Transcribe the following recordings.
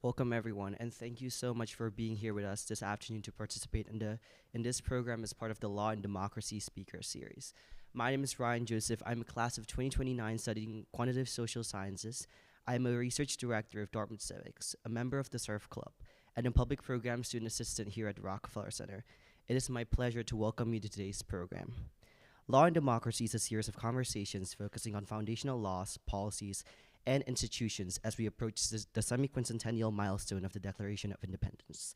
Welcome everyone, and thank you so much for being here with us this afternoon to participate in this program as part of the Law and Democracy Speaker Series. My name is Ryan Joseph. I'm a class of 2029 studying quantitative social sciences. I'm a research director of Dartmouth Civics, a member of the Surf Club, and a public program student assistant here at the Rockefeller Center. It is my pleasure to welcome you to today's program. Law and Democracy is a series of conversations focusing on foundational laws, policies, and institutions as we approach the semi-quincentennial milestone of the Declaration of Independence.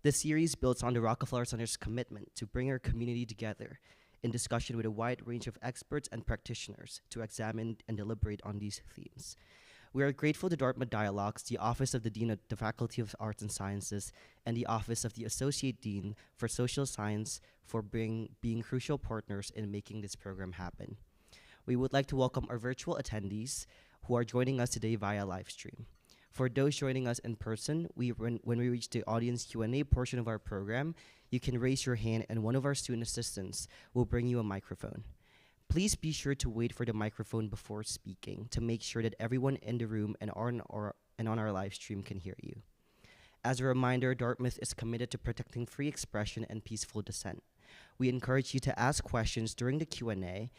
This series builds on the Rockefeller Center's commitment to bring our community together in discussion with a wide range of experts and practitioners to examine and deliberate on these themes. We are grateful to Dartmouth Dialogues, the Office of the Dean of the Faculty of Arts and Sciences, and the Office of the Associate Dean for Social Science for being crucial partners in making this program happen. We would like to welcome our virtual attendees who are joining us today via live stream. For those joining us in person, when we reach the audience Q&A portion of our program, you can raise your hand and one of our student assistants will bring you a microphone. Please be sure to wait for the microphone before speaking to make sure that everyone in the room and on our live stream can hear you. As a reminder, Dartmouth is committed to protecting free expression and peaceful dissent. We encourage you to ask questions during the Q&A,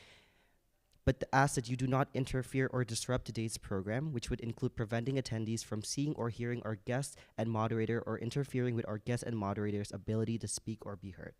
but ask that you do not interfere or disrupt today's program, which would include preventing attendees from seeing or hearing our guest and moderator or interfering with our guest and moderator's ability to speak or be heard.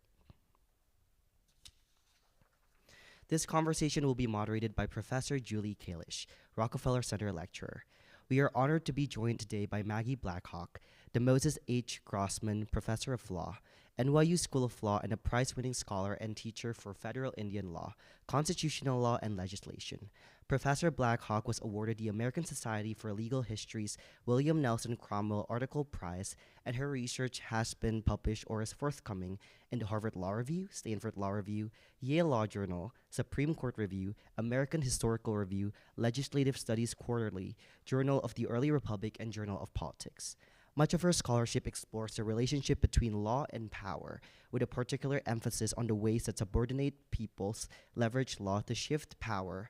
This conversation will be moderated by Professor Julie Kalish, Rockefeller Center lecturer. We are honored to be joined today by Maggie Blackhawk, the Moses H. Grossman Professor of Law, NYU School of Law, and a prize-winning scholar and teacher for federal Indian law, constitutional law, and legislation. Professor Blackhawk was awarded the American Society for Legal History's William Nelson Cromwell Article Prize, and her research has been published or is forthcoming in the Harvard Law Review, Stanford Law Review, Yale Law Journal, Supreme Court Review, American Historical Review, Legislative Studies Quarterly, Journal of the Early Republic, and Journal of Politics. Much of her scholarship explores the relationship between law and power, with a particular emphasis on the ways that subordinate peoples leverage law to shift power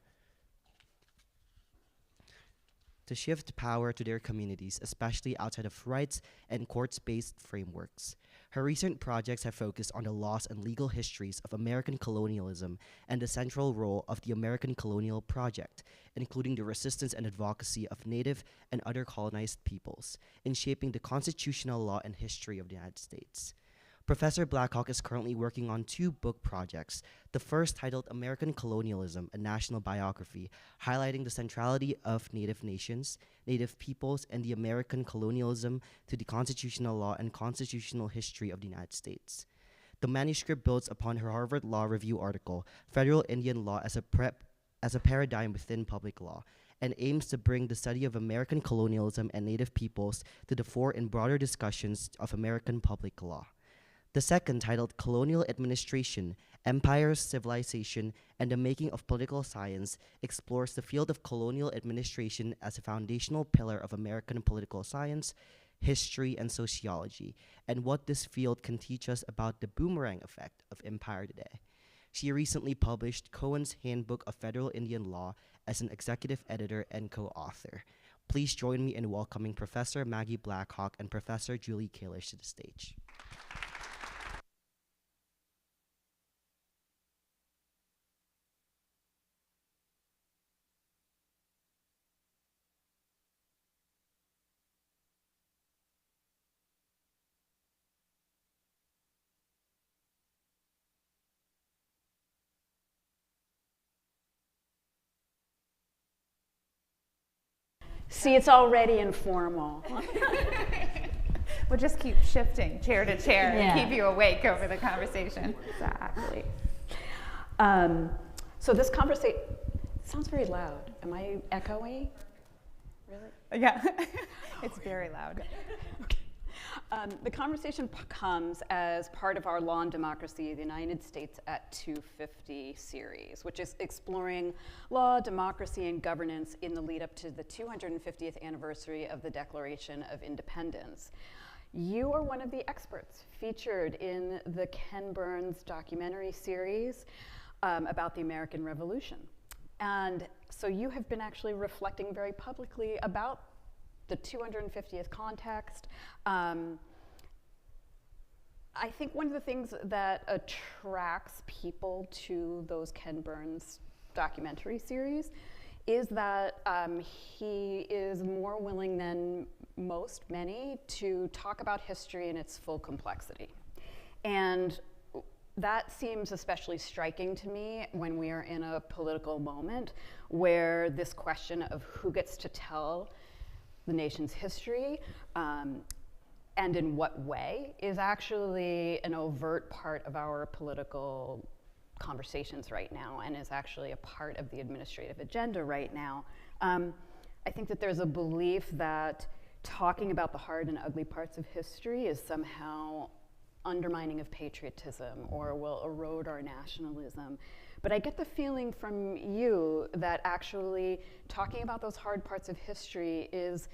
to their communities, especially outside of rights and courts-based frameworks. Her recent projects have focused on the laws and legal histories of American colonialism and the central role of the American colonial project, including the resistance and advocacy of Native and other colonized peoples, in shaping the constitutional law and history of the United States. Professor Blackhawk is currently working on two book projects, the first titled American Colonialism, a National Biography, highlighting the centrality of Native nations, Native peoples, and the American colonialism to the constitutional law and constitutional history of the United States. The manuscript builds upon her Harvard Law Review article, Federal Indian Law as a Paradigm Within Public Law, and aims to bring the study of American colonialism and Native peoples to the fore in broader discussions of American public law. The second, titled Colonial Administration, Empire, Civilization, and the Making of Political Science, explores the field of colonial administration as a foundational pillar of American political science, history, and sociology, and what this field can teach us about the boomerang effect of empire today. She recently published Cohen's Handbook of Federal Indian Law as an executive editor and co-author. Please join me in welcoming Professor Maggie Blackhawk and Professor Julie Kalish to the stage. See, it's already informal. We'll just keep shifting chair to chair Yeah. and keep you awake over the conversation. Exactly. So this conversation sounds very loud. Am I echoey? Really? Yeah, it's very loud. Okay. The conversation comes as part of our Law and Democracy, the United States at 250 series, which is exploring law, democracy, and governance in the lead up to the 250th anniversary of the Declaration of Independence. You are one of the experts featured in the Ken Burns documentary series about the American Revolution. And so you have been actually reflecting very publicly about the 250th context. I think one of the things that attracts people to those Ken Burns documentary series is that he is more willing than many, to talk about history in its full complexity. And that seems especially striking to me when we are in a political moment where this question of who gets to tell the nation's history and in what way is actually an overt part of our political conversations right now, and is actually a part of the administrative agenda right now. I think that there's a belief that talking about the hard and ugly parts of history is somehow undermining of patriotism or will erode our nationalism. But I get the feeling from you that actually talking about those hard parts of history is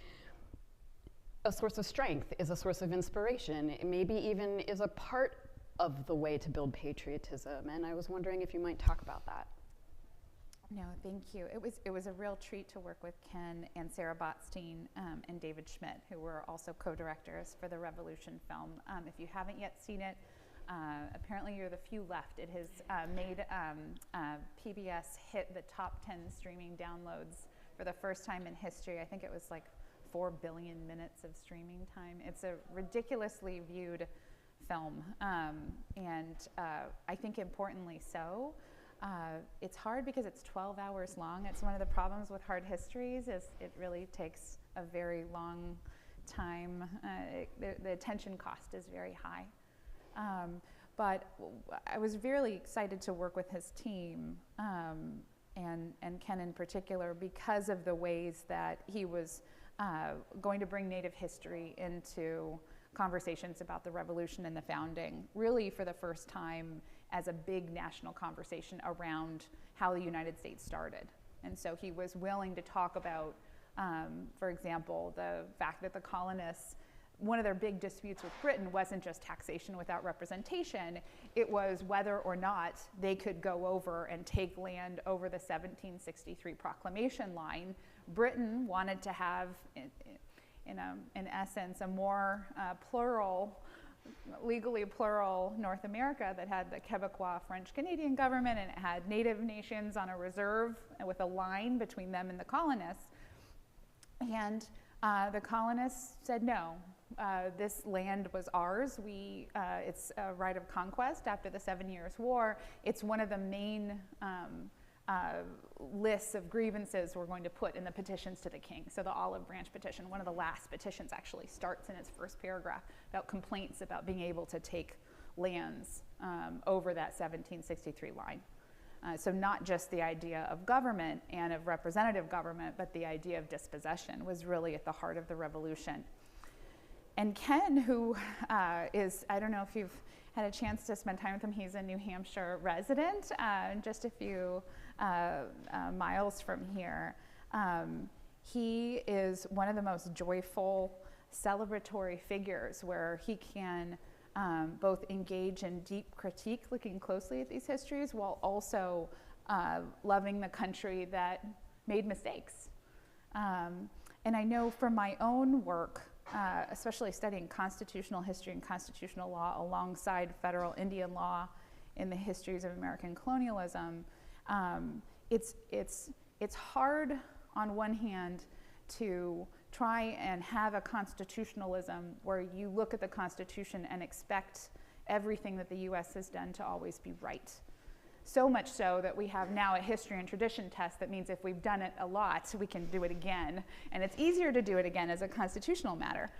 a source of strength, is a source of inspiration, it maybe even is a part of the way to build patriotism. And I was wondering if you might talk about that. No, thank you. It was a real treat to work with Ken and Sarah Botstein and David Schmidt, who were also co-directors for the Revolution film. If you haven't yet seen it, apparently you're the few left. It has made PBS hit the top 10 streaming downloads for the first time in history. I think it was like 4 billion minutes of streaming time. It's a ridiculously viewed film, and I think importantly so. It's hard because it's 12 hours long. It's one of the problems with hard histories is it really takes a very long time. The attention cost is very high. But I was really excited to work with his team, and Ken in particular, because of the ways that he was going to bring Native history into conversations about the Revolution and the founding, really for the first time as a big national conversation around how the United States started. And so he was willing to talk about, for example, the fact that the colonists, one of their big disputes with Britain wasn't just taxation without representation, it was whether or not they could go over and take land over the 1763 proclamation line. Britain wanted to have, in essence, a more plural, legally plural North America that had the Quebecois French-Canadian government, and it had Native nations on a reserve with a line between them and the colonists. And the colonists said no. This land was ours. It's a right of conquest after the 7 Years' War. It's one of the main lists of grievances we're going to put in the petitions to the king. So the Olive Branch petition, one of the last petitions, actually starts in its first paragraph about complaints about being able to take lands over that 1763 line. So not just the idea of government and of representative government, but the idea of dispossession was really at the heart of the revolution. And Ken, who is, I don't know if you've had a chance to spend time with him, he's a New Hampshire resident, just a few miles from here. He is one of the most joyful, celebratory figures where he can both engage in deep critique, looking closely at these histories, while also loving the country that made mistakes. And I know from my own work, especially studying constitutional history and constitutional law alongside federal Indian law in the histories of American colonialism, it's hard on one hand to try and have a constitutionalism where you look at the Constitution and expect everything that the US has done to always be right. So much so that we have now a history and tradition test that means if we've done it a lot, we can do it again. And it's easier to do it again as a constitutional matter.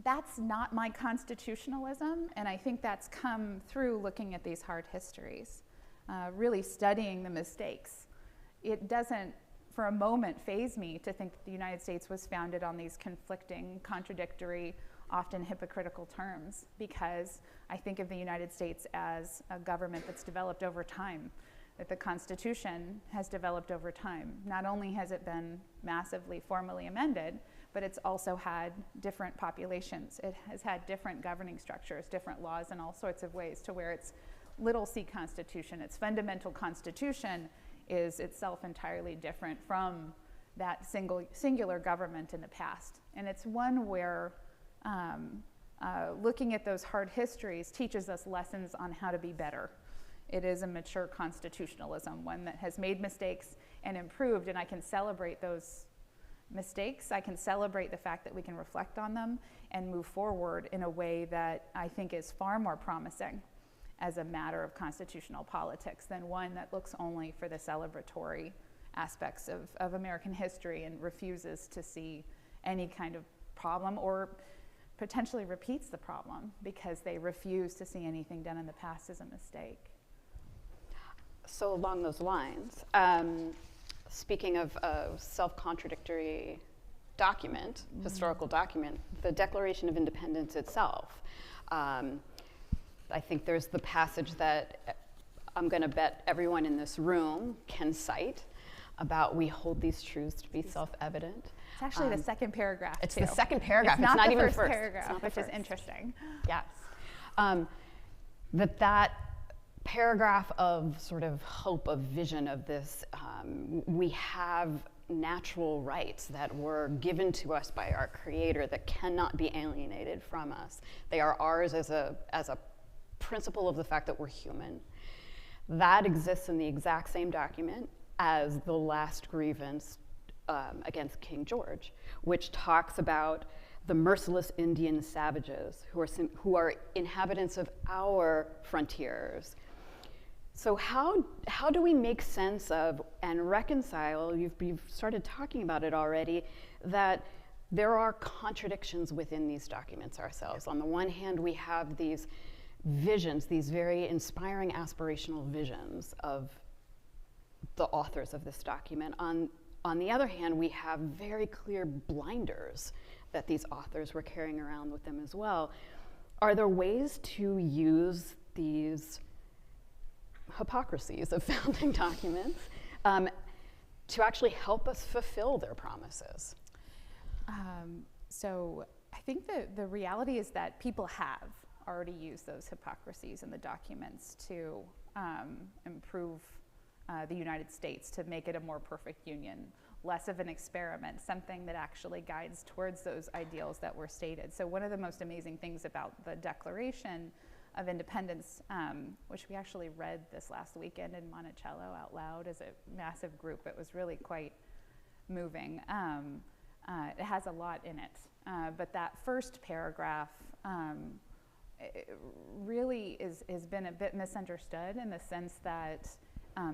That's not my constitutionalism, and I think that's come through looking at these hard histories, really studying the mistakes. It doesn't, for a moment, faze me to think that the United States was founded on these conflicting, contradictory, often hypocritical terms, because I think of the United States as a government that's developed over time, that the Constitution has developed over time. Not only has it been massively formally amended, but it's also had different populations. It has had different governing structures, different laws in all sorts of ways, to where its little c constitution, its fundamental constitution, is itself entirely different from that singular government in the past. And it's one where looking at those hard histories teaches us lessons on how to be better. It is a mature constitutionalism, one that has made mistakes and improved, and I can celebrate those mistakes. I can celebrate the fact that we can reflect on them and move forward in a way that I think is far more promising as a matter of constitutional politics than one that looks only for the celebratory aspects of American history and refuses to see any kind of problem or potentially repeats the problem because they refuse to see anything done in the past as a mistake. So along those lines, speaking of a self-contradictory document, historical document, the Declaration of Independence itself, I think there's the passage that I'm going to bet everyone in this room can cite about we hold these truths to be self-evident. It's actually the second paragraph, It's too. the second paragraph. It's not even the first the paragraph, which is interesting. Yes. That paragraph of sort of hope, of vision of this, we have natural rights that were given to us by our Creator that cannot be alienated from us. They are ours as a principle of the fact that we're human. That exists in the exact same document as the last grievance against King George, which talks about the merciless Indian savages who are inhabitants of our frontiers. So how do we make sense of and reconcile, you've started talking about it already, that there are contradictions within these documents ourselves. On the one hand, we have these visions, these very inspiring aspirational visions of the authors of this document. On the other hand, we have very clear blinders that these authors were carrying around with them as well. Are there ways to use these hypocrisies of founding documents to actually help us fulfill their promises? So I think the reality is that people have already used those hypocrisies in the documents to improve the United States, to make it a more perfect union, less of an experiment, something that actually guides towards those ideals that were stated. So one of the most amazing things about the Declaration of Independence, which we actually read this last weekend in Monticello out loud as a massive group, it was really quite moving. It has a lot in it, but that first paragraph it really has been a bit misunderstood in the sense that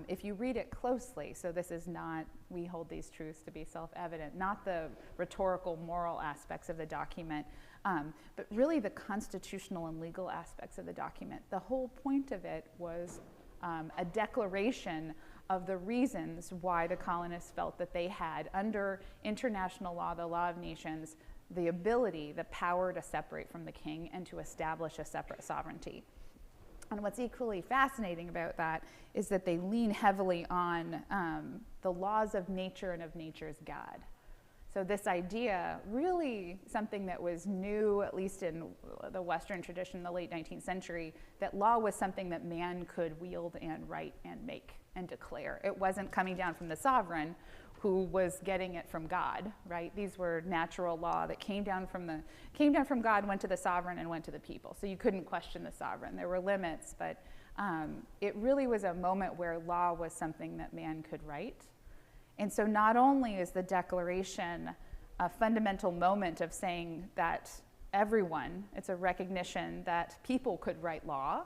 if you read it closely, so this is not, we hold these truths to be self-evident, not the rhetorical moral aspects of the document, but really the constitutional and legal aspects of the document. The whole point of it was a declaration of the reasons why the colonists felt that they had, under international law, the law of nations, the ability, the power to separate from the king and to establish a separate sovereignty. And what's equally fascinating about that is that they lean heavily on the laws of nature and of nature's God. So this idea, really something that was new, at least in the Western tradition in the late 19th century, that law was something that man could wield and write and make and declare. It wasn't coming down from the sovereign who was getting it from God, right? These were natural law that came down from God, went to the sovereign, and went to the people. So you couldn't question the sovereign. There were limits, but it really was a moment where law was something that man could write. And so not only is the Declaration a fundamental moment of saying that everyone, it's a recognition that people could write law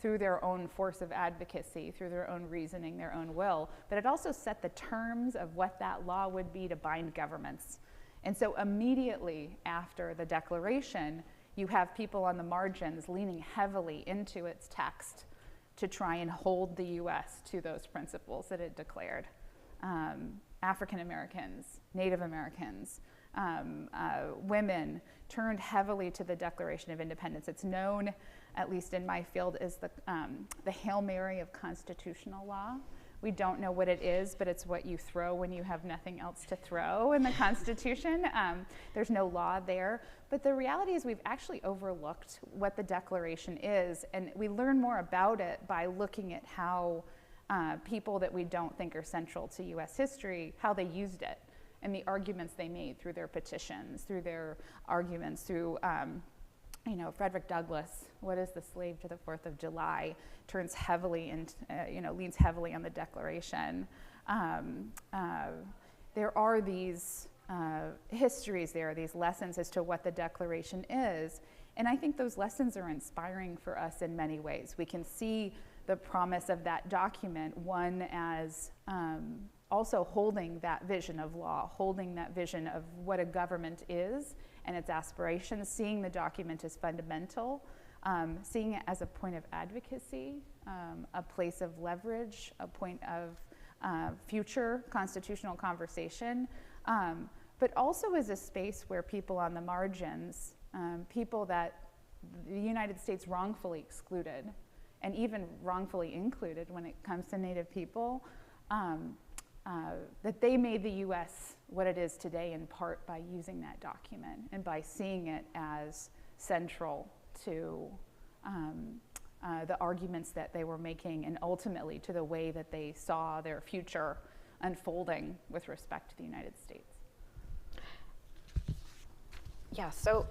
through their own force of advocacy, through their own reasoning, their own will, but it also set the terms of what that law would be to bind governments. And so immediately after the Declaration, you have people on the margins leaning heavily into its text to try and hold the US to those principles that it declared. African Americans, Native Americans, women turned heavily to the Declaration of Independence. It's known, at least in my field, as the Hail Mary of constitutional law. We don't know what it is, but it's what you throw when you have nothing else to throw in the Constitution. There's no law there. But the reality is we've actually overlooked what the Declaration is, and we learn more about it by looking at how people that we don't think are central to US history, how they used it. and the arguments they made through their petitions, through their arguments, through Frederick Douglass, what is the slave to the 4th of July, turns heavily and leans heavily on the Declaration. There are these histories there, these lessons as to what the Declaration is, and I think those lessons are inspiring for us in many ways. We can see the promise of that document, one as also holding that vision of law, holding that vision of what a government is and its aspirations, seeing the document as fundamental, seeing it as a point of advocacy, a place of leverage, a point of future constitutional conversation, but also as a space where people on the margins, people that the United States wrongfully excluded, and even wrongfully included when it comes to Native people, that they made the US what it is today in part by using that document and by seeing it as central to the arguments that they were making and ultimately to the way that they saw their future unfolding with respect to the United States. Yeah, so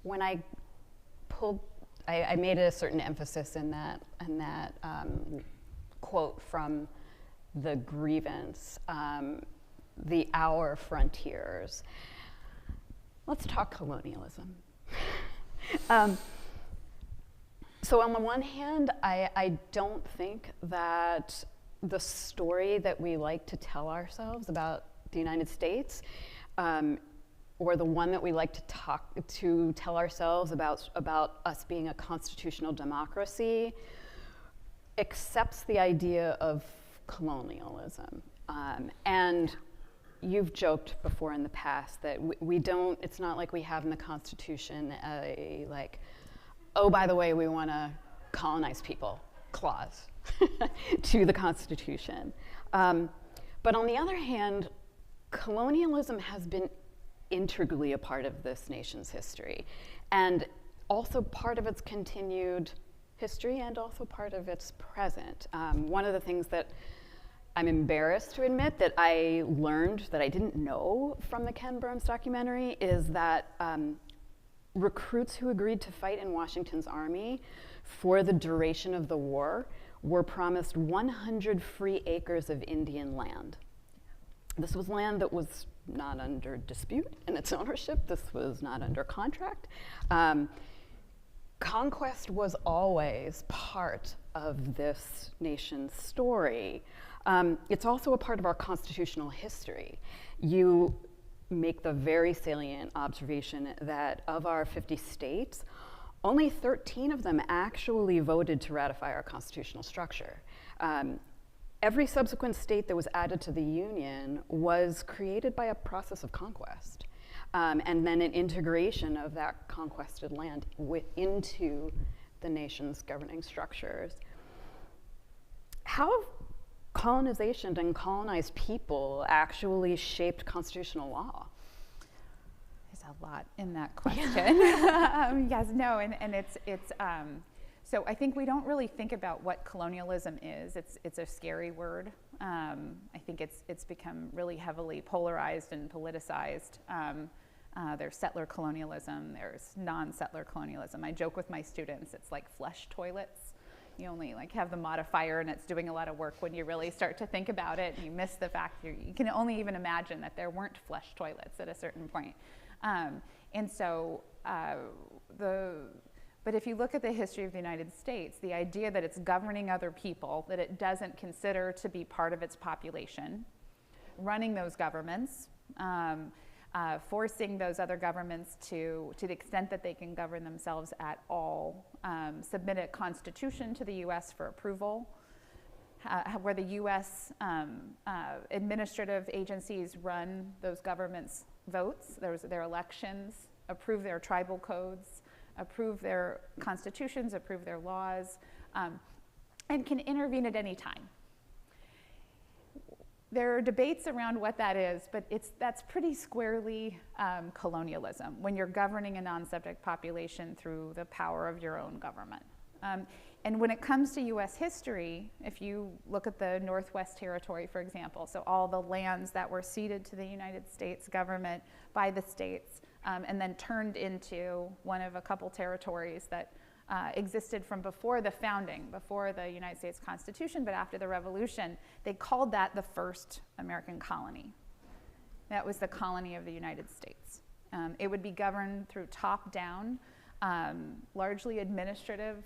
when I made a certain emphasis in that quote from the grievance, the Our Frontiers. Let's talk colonialism. So on the one hand, I don't think that the story that we like to tell ourselves about the United States, or the one that we like to tell ourselves about us being a constitutional democracy, accepts the idea of colonialism. And you've joked before in the past that we don't, it's not like we have in the Constitution a like, oh, by the way, we want to colonize people clause to the Constitution. But on the other hand, colonialism has been integrally a part of this nation's history, and also part of its continued history and also part of its present. One of the things that I'm embarrassed to admit that I learned that I didn't know from the Ken Burns documentary is that recruits who agreed to fight in Washington's army for the duration of the war were promised 100 free acres of Indian land. This was land that was not under dispute in its ownership. This was not under contract. Conquest was always part of this nation's story. It's also a part of our constitutional history. You make the very salient observation that of our 50 states, only 13 of them actually voted to ratify our constitutional structure. Every subsequent state that was added to the Union was created by a process of conquest, and then an integration of that conquested land into the nation's governing structures. How have colonization and colonized people actually shaped constitutional law? There's a lot in that question. Yes, no, and it's so I think we don't really think about what colonialism is. It's a scary word. I think it's become really heavily polarized and politicized. There's settler colonialism, there's non-settler colonialism. I joke with my students, it's like flush toilets. You only like have the modifier and it's doing a lot of work when you really start to think about it, and you miss the fact you can only even imagine that there weren't flush toilets at a certain point. But if you look at the history of the United States, the idea that it's governing other people, that it doesn't consider to be part of its population, running those governments, forcing those other governments to the extent that they can govern themselves at all, submit a constitution to the US for approval, where the US administrative agencies run those governments' votes, their elections, approve their tribal codes, approve their constitutions, approve their laws, and can intervene at any time. There are debates around what that is, but that's pretty squarely colonialism, when you're governing a non-subject population through the power of your own government. And when it comes to US history, if you look at the Northwest Territory, for example, so all the lands that were ceded to the United States government by the states, and then turned into one of a couple territories that existed from before the founding, before the United States Constitution, but after the Revolution, they called that the first American colony. That was the colony of the United States. It would be governed through top-down, largely administrative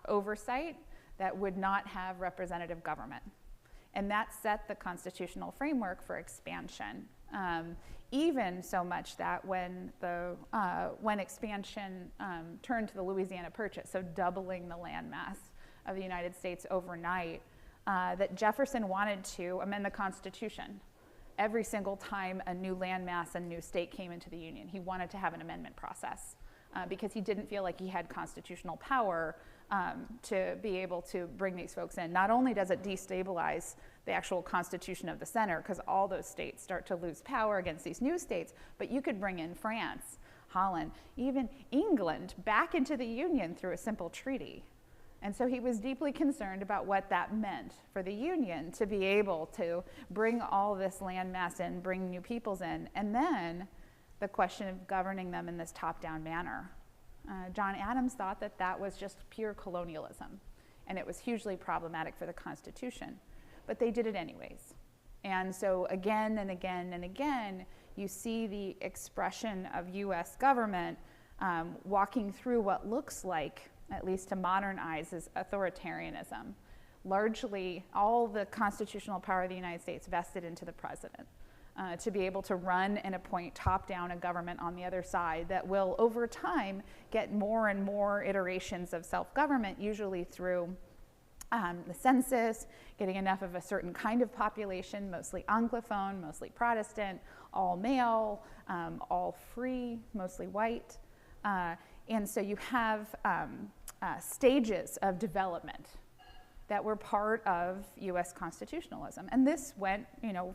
oversight that would not have representative government. And that set the constitutional framework for expansion. Even so much that when expansion turned to the Louisiana Purchase, so doubling the landmass of the United States overnight, that Jefferson wanted to amend the Constitution. Every single time a new landmass, a new state came into the Union, he wanted to have an amendment process because he didn't feel like he had constitutional power to be able to bring these folks in. Not only does it destabilize the actual constitution of the center, because all those states start to lose power against these new states, but you could bring in France, Holland, even England back into the Union through a simple treaty. And so he was deeply concerned about what that meant for the Union to be able to bring all this landmass in, bring new peoples in, and then the question of governing them in this top-down manner. John Adams thought that that was just pure colonialism, and it was hugely problematic for the Constitution. But they did it anyways. And so again and again and again, you see the expression of US government walking through what looks like, at least to modern eyes, is authoritarianism. Largely, all the constitutional power of the United States vested into the president to be able to run and appoint top-down a government on the other side that will, over time, get more and more iterations of self-government, usually through the census, getting enough of a certain kind of population, mostly Anglophone, mostly Protestant, all male, all free, mostly white. And so you have stages of development that were part of US constitutionalism. And this went,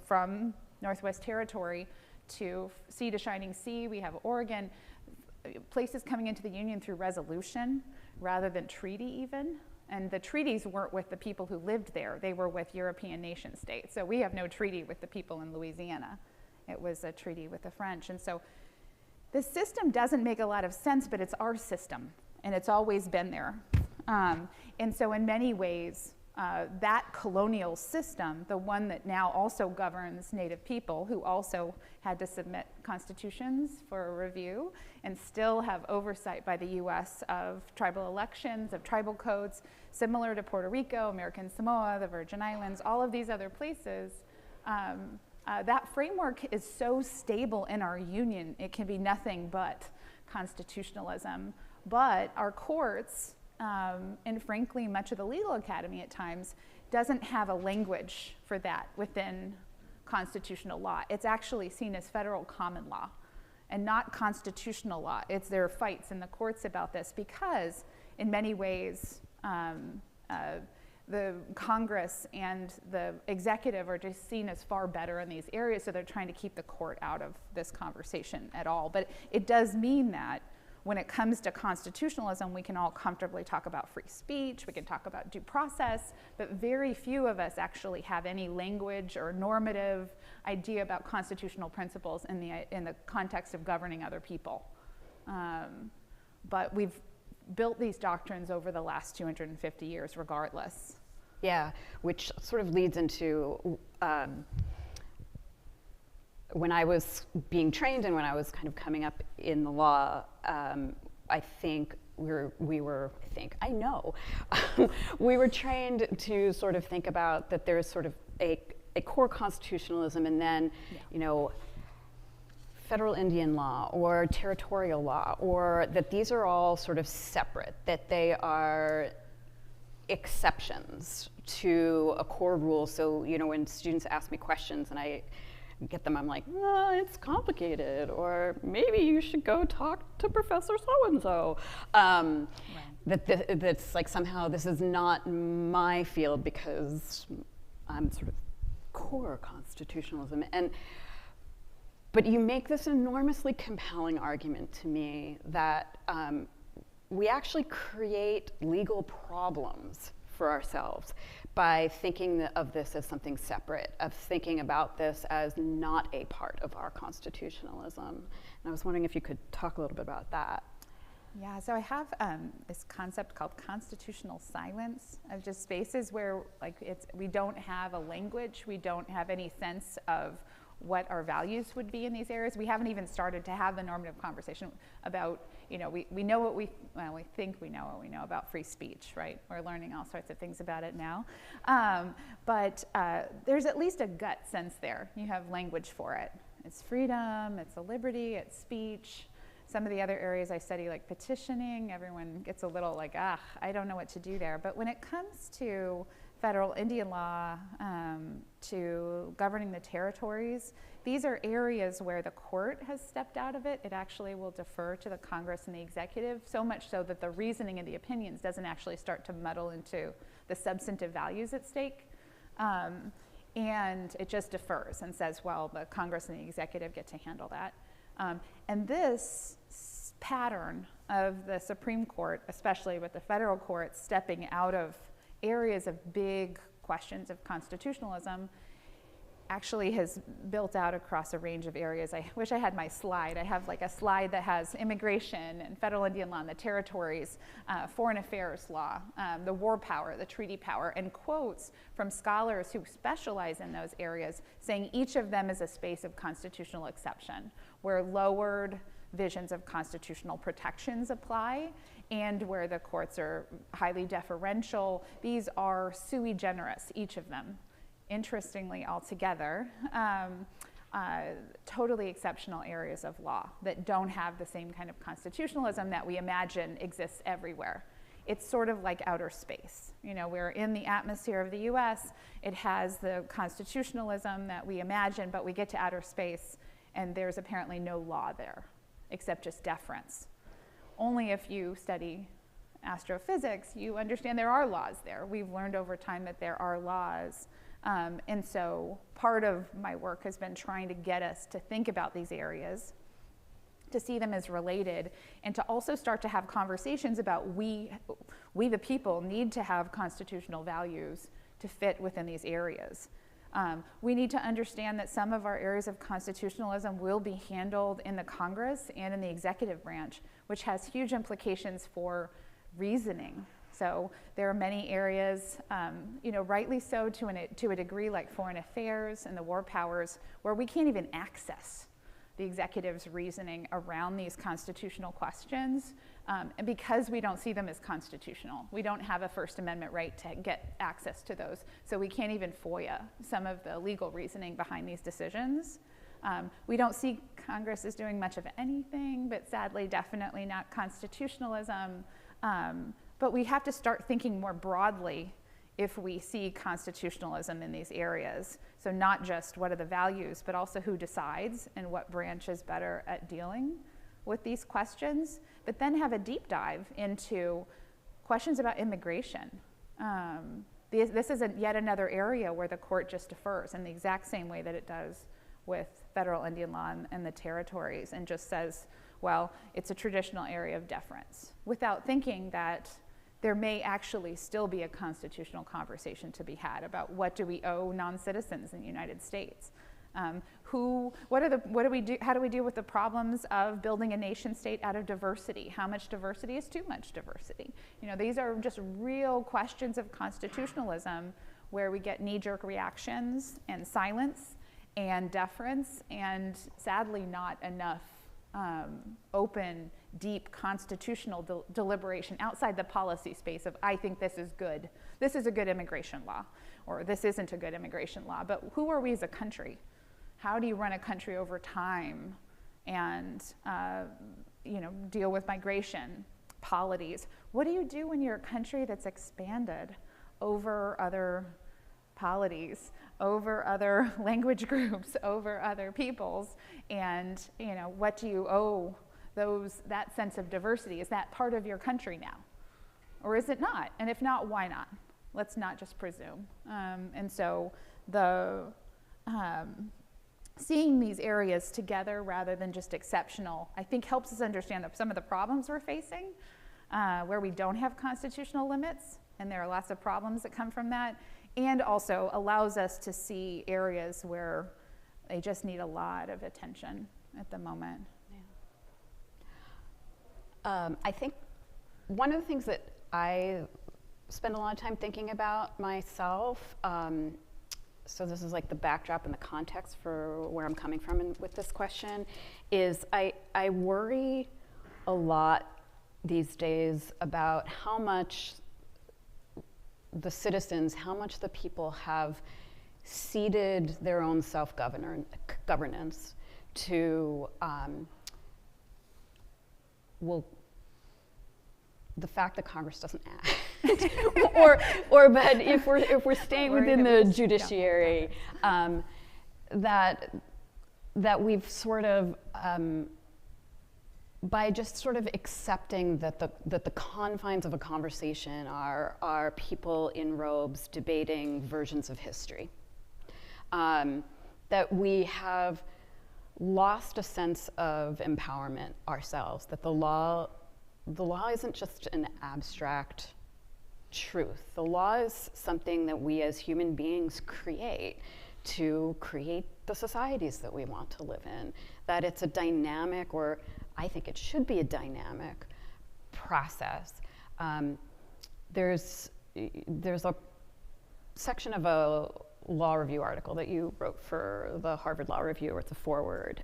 from Northwest Territory to sea to shining sea. We have Oregon, places coming into the Union through resolution rather than treaty even. And the treaties weren't with the people who lived there. They were with European nation states. So we have no treaty with the people in Louisiana. It was a treaty with the French. And so this system doesn't make a lot of sense, but it's our system, and it's always been there. And so in many ways, that colonial system, the one that now also governs Native people, who also had to submit constitutions for review and still have oversight by the US of tribal elections, of tribal codes, similar to Puerto Rico, American Samoa, the Virgin Islands, all of these other places. That framework is so stable in our union, it can be nothing but constitutionalism. But our courts, and frankly, much of the legal academy at times, doesn't have a language for that within constitutional law. It's actually seen as federal common law and not constitutional law. There are fights in the courts about this because, in many ways, the Congress and the executive are just seen as far better in these areas, so they're trying to keep the court out of this conversation at all. But it does mean that when it comes to constitutionalism, we can all comfortably talk about free speech, we can talk about due process, but very few of us actually have any language or normative idea about constitutional principles in the context of governing other people. But we've built these doctrines over the last 250 years regardless. Yeah, which sort of leads into when I was being trained and when I was kind of coming up in the law, I think we were trained to sort of think about that there's sort of a core constitutionalism and then, federal Indian law or territorial law, or that these are all sort of separate, that they are exceptions to a core rule. So, when students ask me questions and I get them, I'm like, it's complicated, or maybe you should go talk to Professor so-and-so. Right. That's like somehow this is not my field because I'm sort of core constitutionalism. But you make this enormously compelling argument to me that we actually create legal problems for ourselves by thinking of this as something separate, of thinking about this as not a part of our constitutionalism. And I was wondering if you could talk a little bit about that. Yeah, so I have this concept called constitutional silence, of just spaces where we don't have a language, we don't have any sense of what our values would be in these areas. We haven't even started to have the normative conversation about, we know what we think we know what we know about free speech, right? We're learning all sorts of things about it now. But there's at least a gut sense there. You have language for it. It's freedom, it's a liberty, it's speech. Some of the other areas I study, like petitioning, everyone gets a little like, I don't know what to do there. But when it comes to federal Indian law, to governing the territories, these are areas where the court has stepped out of it. It actually will defer to the Congress and the executive, so much so that the reasoning and the opinions doesn't actually start to muddle into the substantive values at stake. And it just defers and says, well, the Congress and the executive get to handle that. And this pattern of the Supreme Court, especially with the federal courts stepping out of areas of big questions of constitutionalism, actually has built out across a range of areas. I wish I had my slide. I have like a slide that has immigration and federal Indian law and the territories, foreign affairs law, the war power, the treaty power, and quotes from scholars who specialize in those areas saying each of them is a space of constitutional exception, where lowered visions of constitutional protections apply, and where the courts are highly deferential. These are sui generis, each of them. Interestingly, altogether, totally exceptional areas of law that don't have the same kind of constitutionalism that we imagine exists everywhere. It's sort of like outer space. We're in the atmosphere of the US, it has the constitutionalism that we imagine, but we get to outer space and there's apparently no law there, except just deference. Only if you study astrophysics, you understand there are laws there. We've learned over time that there are laws. And so part of my work has been trying to get us to think about these areas, to see them as related, and to also start to have conversations about we the people need to have constitutional values to fit within these areas. We need to understand that some of our areas of constitutionalism will be handled in the Congress and in the executive branch, which has huge implications for reasoning. So there are many areas, rightly so to a degree, like foreign affairs and the war powers, where we can't even access the executive's reasoning around these constitutional questions, and because we don't see them as constitutional. We don't have a First Amendment right to get access to those, so we can't even FOIA some of the legal reasoning behind these decisions. We don't see Congress as doing much of anything, but sadly, definitely not constitutionalism. But we have to start thinking more broadly if we see constitutionalism in these areas. So not just what are the values, but also who decides and what branch is better at dealing with these questions, but then have a deep dive into questions about immigration. This is yet another area where the court just defers in the exact same way that it does with federal Indian law and the territories, and just says, well, it's a traditional area of deference, without thinking that there may actually still be a constitutional conversation to be had about what do we owe non-citizens in the United States. How do we deal with the problems of building a nation state out of diversity? How much diversity is too much diversity? These are just real questions of constitutionalism where we get knee-jerk reactions and silence and deference, and sadly not enough open, deep constitutional deliberation outside the policy space of, I think this is good. This is a good immigration law, or this isn't a good immigration law. But who are we as a country? How do you run a country over time and deal with migration, polities? What do you do when you're a country that's expanded over other polities, over other language groups, over other peoples, and what do you owe that sense of diversity? Is that part of your country now, or is it not? And if not, why not? Let's not just presume. And so seeing these areas together rather than just exceptional, I think helps us understand some of the problems we're facing, where we don't have constitutional limits, and there are lots of problems that come from that, and also allows us to see areas where they just need a lot of attention at the moment. Yeah. I think one of the things that I spend a lot of time thinking about myself, so this is like the backdrop and the context for where I'm coming from with this question, is I worry a lot these days about how much the citizens, how much the people have ceded their own self-governance to, well, the fact that Congress doesn't act, but if we're staying within the judiciary, that we've sort of, by just sort of accepting that the confines of a conversation are people in robes debating versions of history, that we have lost a sense of empowerment ourselves, that the law isn't just an abstract truth. The law is something that we as human beings create to create the societies that we want to live in, that it's a dynamic, or I think it should be a dynamic process. There's a section of a law review article that you wrote for the Harvard Law Review, or it's a foreword,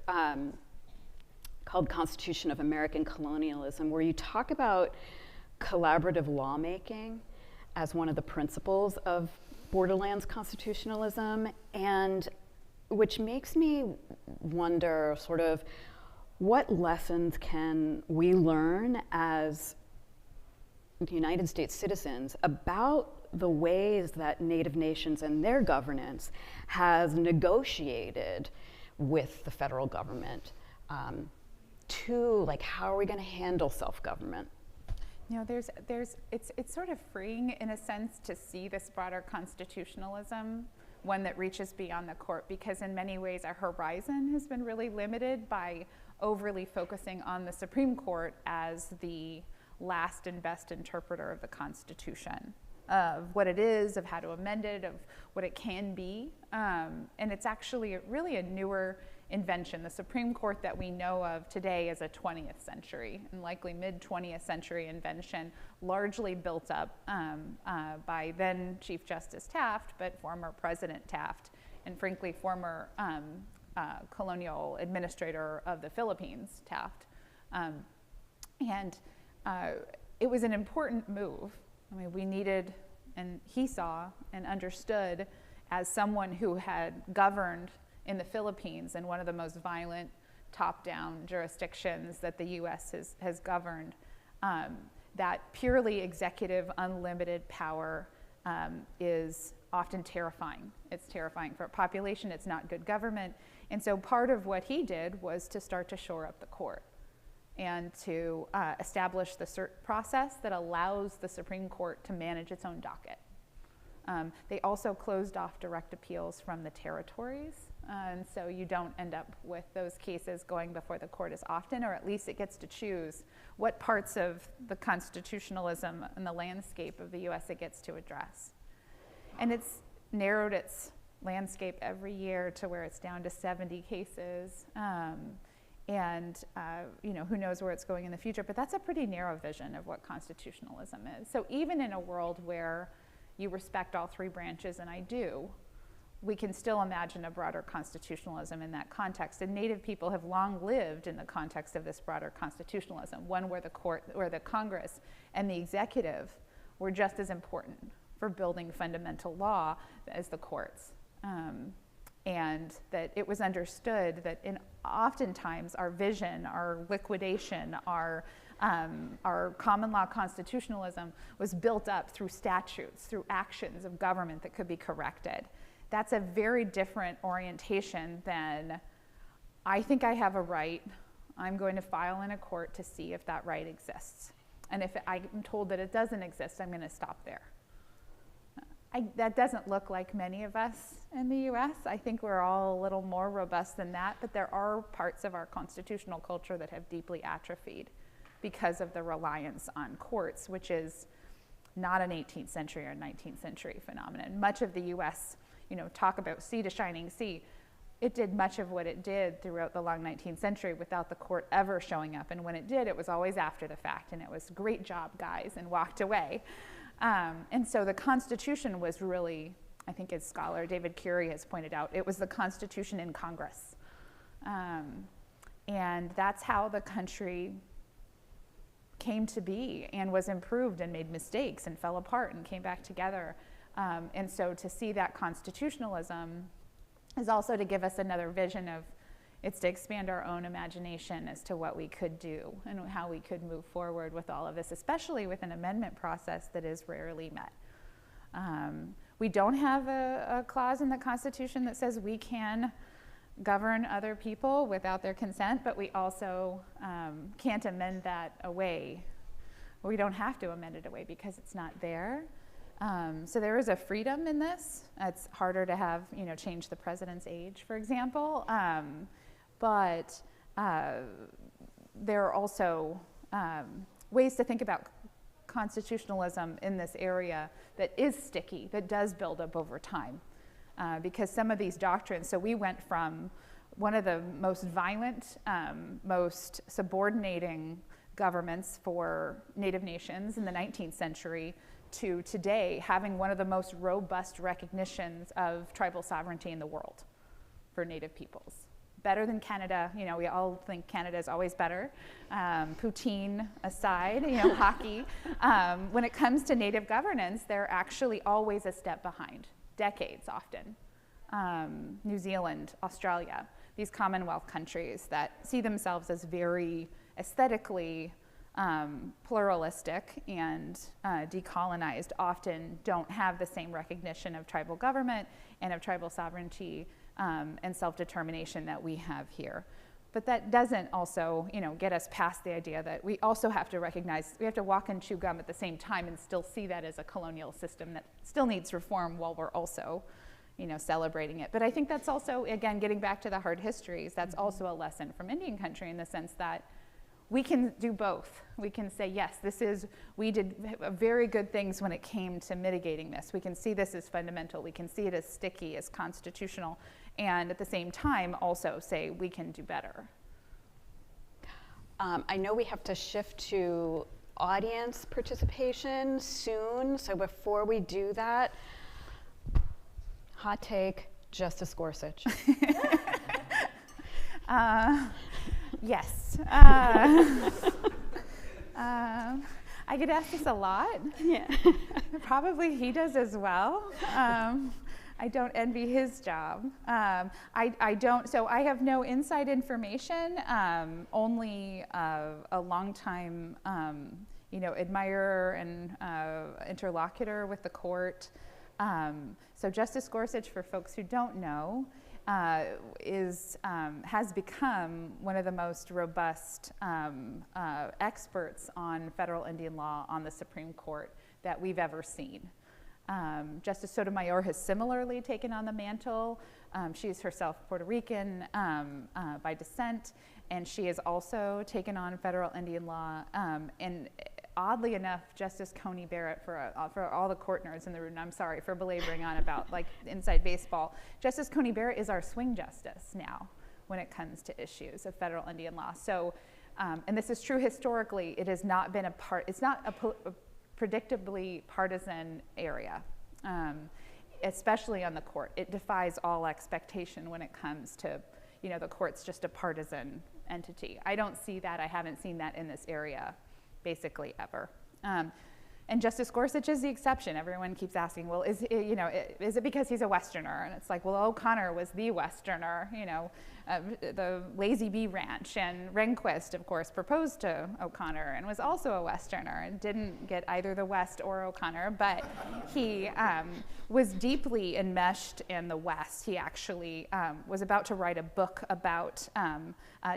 called Constitution of American Colonialism, where you talk about collaborative lawmaking as one of the principles of borderlands constitutionalism, and which makes me wonder sort of what lessons can we learn as United States citizens about the ways that Native nations and their governance has negotiated with the federal government, like, how are we going to handle self-government? You know, it's sort of freeing in a sense to see this broader constitutionalism, one that reaches beyond the court, because in many ways our horizon has been really limited by overly focusing on the Supreme Court as the last and best interpreter of the Constitution, of what it is, of how to amend it, of what it can be. And it's actually really a newer invention. The Supreme Court that we know of today is a 20th century and likely mid-20th century invention, largely built up by then Chief Justice Taft, but former President Taft, and frankly former colonial administrator of the Philippines, Taft. It was an important move. I mean, we needed, and he saw and understood as someone who had governed in the Philippines, in one of the most violent top-down jurisdictions that the US has governed, that purely executive, unlimited power is often terrifying. It's terrifying for a population, it's not good government. And so part of what he did was to start to shore up the court and to establish the cert process that allows the Supreme Court to manage its own docket. They also closed off direct appeals from the territories, and so you don't end up with those cases going before the court as often, or at least it gets to choose what parts of the constitutionalism and the landscape of the US it gets to address. And it's narrowed its landscape every year to where it's down to 70 cases. You know, who knows where it's going in the future, but that's a pretty narrow vision of what constitutionalism is. So even in a world where you respect all three branches, and I do, we can still imagine a broader constitutionalism in that context. And Native people have long lived in the context of this broader constitutionalism, one where the court, or the Congress and the executive were just as important for building fundamental law as the courts. And that it was understood that oftentimes our vision, our liquidation, our common law constitutionalism was built up through statutes, through actions of government that could be corrected. That's a very different orientation than, I think I have a right, I'm going to file in a court to see if that right exists. And if I'm told that it doesn't exist, I'm going to stop there. That doesn't look like many of us in the US. I think we're all a little more robust than that, but there are parts of our constitutional culture that have deeply atrophied because of the reliance on courts, which is not an 18th century or 19th century phenomenon. Much of the US, talk about sea to shining sea, it did much of what it did throughout the long 19th century without the court ever showing up. And when it did, it was always after the fact, and it was great job, guys, and walked away. And so the Constitution was really, I think as scholar David Curie has pointed out, it was the Constitution in Congress. And that's how the country came to be and was improved and made mistakes and fell apart and came back together. And so to see that constitutionalism is also to give us another vision of, it's to expand our own imagination as to what we could do and how we could move forward with all of this, especially with an amendment process that is rarely met. We don't have a clause in the Constitution that says we can govern other people without their consent, but we also can't amend that away. We don't have to amend it away because it's not there. So there is a freedom in this. It's harder to have, change the president's age, for example. But there are also ways to think about constitutionalism in this area that is sticky, that does build up over time. Because some of these doctrines, so we went from one of the most violent, most subordinating governments for Native nations in the 19th century to today having one of the most robust recognitions of tribal sovereignty in the world for Native peoples. Better than Canada, we all think Canada is always better. Poutine aside, hockey. When it comes to Native governance, they're actually always a step behind, decades often. New Zealand, Australia, these Commonwealth countries that see themselves as very aesthetically pluralistic and decolonized often don't have the same recognition of tribal government and of tribal sovereignty and self-determination that we have here. But that doesn't also, get us past the idea that we also have to recognize, we have to walk and chew gum at the same time and still see that as a colonial system that still needs reform while we're also, celebrating it. But I think that's also, again, getting back to the hard histories, that's also a lesson from Indian country in the sense that we can do both. We can say, yes, we did very good things when it came to mitigating this. We can see this as fundamental. We can see it as sticky, as constitutional, and at the same time also say we can do better. I know we have to shift to audience participation soon, so before we do that, hot take, Justice Gorsuch. Yes. I get asked this a lot. Yeah. Probably he does as well. I don't envy his job. I don't, so I have no inside information, only a longtime, admirer and interlocutor with the court. So Justice Gorsuch, for folks who don't know, has become one of the most robust experts on federal Indian law on the Supreme Court that we've ever seen. Justice Sotomayor has similarly taken on the mantle. She is herself Puerto Rican by descent, and she has also taken on federal Indian law. And oddly enough, Justice Coney Barrett, for all the court nerds in the room, and I'm sorry for belaboring on about like inside baseball, Justice Coney Barrett is our swing justice now when it comes to issues of federal Indian law. So, and this is true historically, it has not been it's not a predictably partisan area, especially on the court. It defies all expectation when it comes to, the court's just a partisan entity. I don't see that, I haven't seen that in this area basically ever. And Justice Gorsuch is the exception. Everyone keeps asking, well, is it because he's a Westerner? And it's like, well, O'Connor was the Westerner, the Lazy Bee Ranch. And Rehnquist, of course, proposed to O'Connor and was also a Westerner and didn't get either the West or O'Connor, but he was deeply enmeshed in the West. He actually was about to write a book about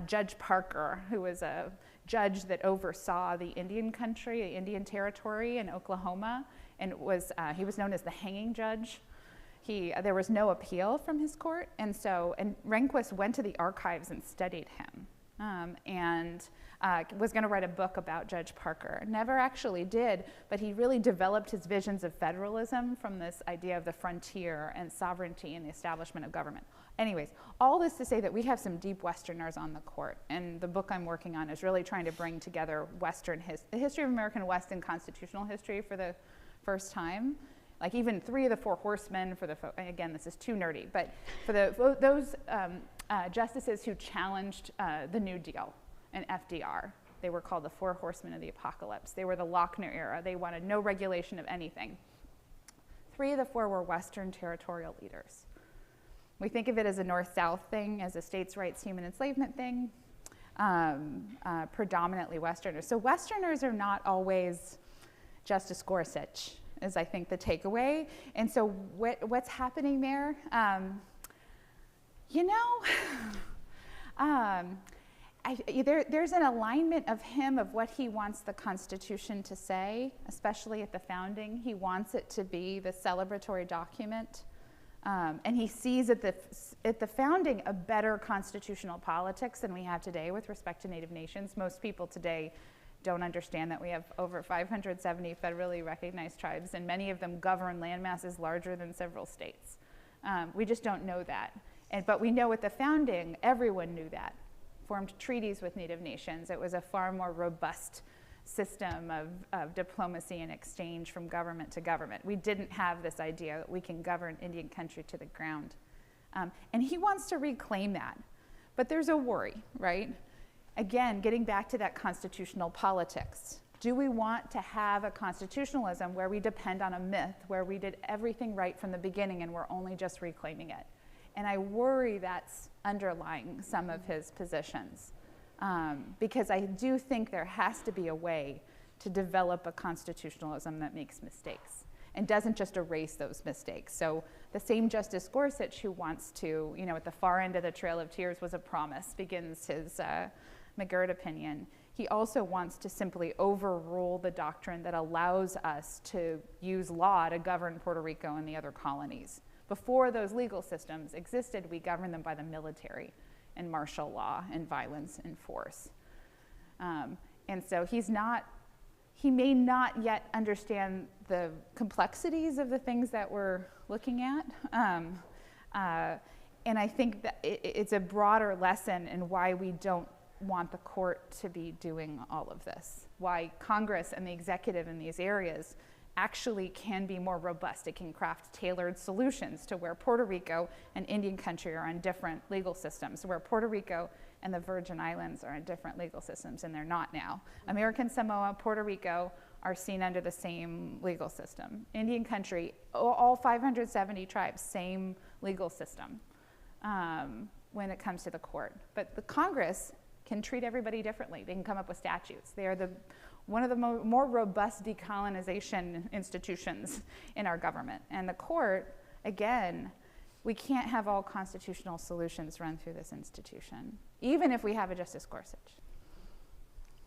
Judge Parker, who was a judge that oversaw the Indian country, the Indian territory in Oklahoma, and he was known as the hanging judge. There was no appeal from his court, and Rehnquist went to the archives and studied him and was going to write a book about Judge Parker. Never actually did, but he really developed his visions of federalism from this idea of the frontier and sovereignty and the establishment of government. Anyways, all this to say that we have some deep Westerners on the court, and the book I'm working on is really trying to bring together the history of American West and constitutional history for the first time. Like even 3 of the 4 horsemen again, this is too nerdy, but for those justices who challenged the New Deal and FDR, they were called the 4 horsemen of the apocalypse. They were the Lochner era. They wanted no regulation of anything. 3 of the 4 were Western territorial leaders. We think of it as a North-South thing, as a states' rights, human enslavement thing, predominantly Westerners. So Westerners are not always Justice Gorsuch, is I think the takeaway. And so what's happening there? There's an alignment of him of what he wants the Constitution to say, especially at the founding. He wants it to be the celebratory document. And he sees at the founding a better constitutional politics than we have today with respect to Native nations. Most people today don't understand that we have over 570 federally recognized tribes, and many of them govern land masses larger than several states. We just don't know that. But we know at the founding, everyone knew that. Formed treaties with Native nations. It was a far more robust system of diplomacy and exchange from government to government. We didn't have this idea that we can govern Indian country to the ground. And he wants to reclaim that. But there's a worry, right? Again, getting back to that constitutional politics. Do we want to have a constitutionalism where we depend on a myth, where we did everything right from the beginning and we're only just reclaiming it? And I worry that's underlying some of his positions. Because I do think there has to be a way to develop a constitutionalism that makes mistakes and doesn't just erase those mistakes. So the same Justice Gorsuch who wants to, at the far end of the Trail of Tears was a promise, begins his McGirt opinion. He also wants to simply overrule the doctrine that allows us to use law to govern Puerto Rico and the other colonies. Before those legal systems existed, we governed them by the military and martial law and violence and force. And so he may not yet understand the complexities of the things that we're looking at. And I think that it's a broader lesson in why we don't want the court to be doing all of this, why Congress and the executive in these areas actually can be more robust. It can craft tailored solutions to where Puerto Rico and Indian country are on different legal systems, where Puerto Rico and the Virgin Islands are in different legal systems, and they're not now. American Samoa, Puerto Rico are seen under the same legal system. Indian country, all 570 tribes, same legal system when it comes to the court. But the Congress can treat everybody differently. They can come up with statutes. They are one of the more robust decolonization institutions in our government. And the court, again, we can't have all constitutional solutions run through this institution, even if we have a Justice Gorsuch.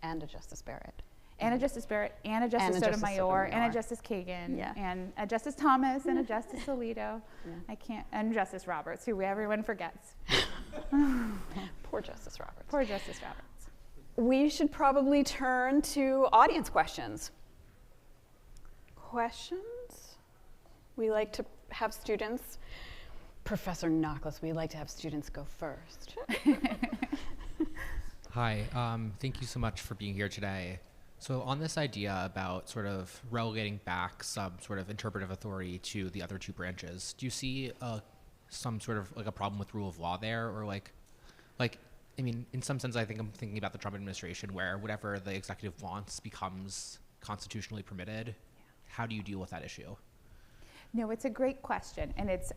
And a Justice Barrett. And a Justice Barrett, and a Justice Sotomayor, and a Justice Kagan, and a Justice Thomas, and a Justice Alito. And Justice Roberts, who everyone forgets. Poor Justice Roberts. Poor Justice Roberts. We should probably turn to audience questions. Questions? We like to have students. Professor Knockless, we like to have students go first. Hi, thank you so much for being here today. So on this idea about sort of relegating back some sort of interpretive authority to the other 2 branches, do you see some sort of like a problem with rule of law there, or like, I mean, in some sense, I think I'm thinking about the Trump administration where whatever the executive wants becomes constitutionally permitted. Yeah. How do you deal with that issue? No, it's a great question. And it's